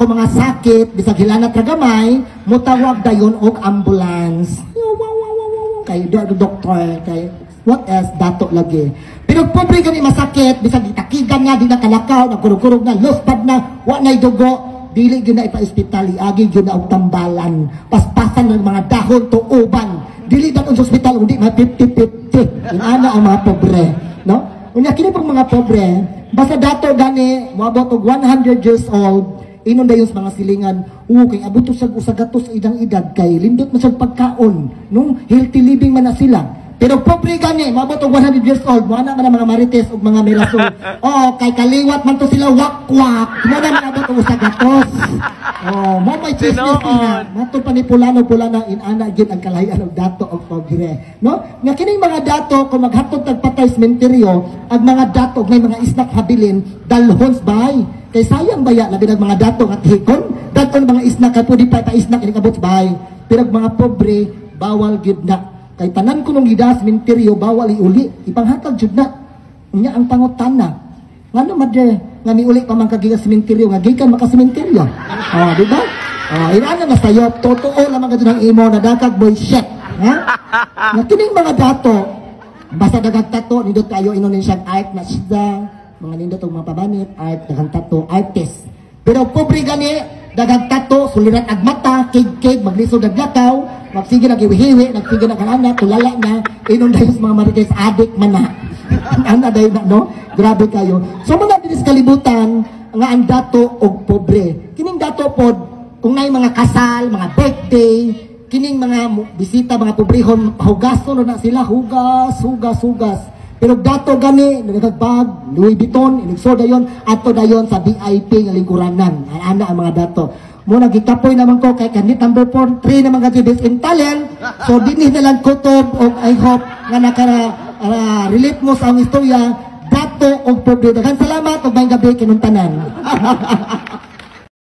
kung mga sakit, bisag hilanat ra gamay, mutawag dayon og ambulance. Kay doktor, kay what else dato lagi. Pero pobre gani masakit, bisag itakigan nga di na kalakaw, nagkurog-kurog na, losbad na, wa nay dugo, dili gyud na ipa-ospital, agi gyud na og tambalan, paspasan ng mga dahon tuuban. Dili dan sa ospital undi ma 50-50. Inana ang mga pobre, no? Unya kini pang mga pobre, basta dato gani moabot og 100 years old, inon dayon sa mga silingan, kay abot sa usagatos sa idang edad kay lindot man sa pagkaon, no? Healthy living man na sila. Pero pobre gani, mabot og 100 years old, mo ana man mga marites ug mga mirasol. Kay kaliwat man to sila wakwak. Mo na mabot og usagatos. Mo may chismis na. Mato panipulano-pulana inana gid ang kalahian og dato og pobre, no? Nga kining mga dato kung maghatod tagpatay sementeryo, ang mga dato may mga isnak habilin dalhons bay. Kay sayang baya labi ng mga dato at hikon, daton mga isnak kay pudi pa isnak ini kabot bay. Pero mga pobre bawal gid na. Kay tanan ko nung gidas sementeryo bawal iuli, ipanghatag jud na. Unya ang pangutana. Ngano madre nga niuli pa man kagiga sementeryo nga gikan maka sementeryo. Di ba? Ina na sayo totoo lamang kadto ng imo na dakag boy shit. Ha? Nga kining mga dato basta dagag tato nindot kayo Indonesian art na siya, mga nindot og mga pabanit art daghang tato artist. Pero pobre gani daghang tato suliran ag mata, kig maglisod ag lakaw, magsige na giwihiwi, nagsige na kanana, tulala na, inon dayon sa mga marites adik man na. Ana dayon na, no? Grabe kayo. So mga dinis kalibutan nga ang dato og pobre. Kining dato pod kung nay mga kasal, mga birthday, kining mga bisita, mga pobrehon, hugason na sila, hugas. Pero dato gani, nagagbag, Louis Vuitton, iligso dayon, ato dayon sa VIP nga lingkuranan. Ana ang mga dato. Muna gikapoy naman ko kay kanit number 4, 3 naman kasi best in talent. So dinhi na lang kutob og I hope nga naka-relate mo sa ang istorya dato og pobre. Daghang salamat ug maayong gabi kinung tanan.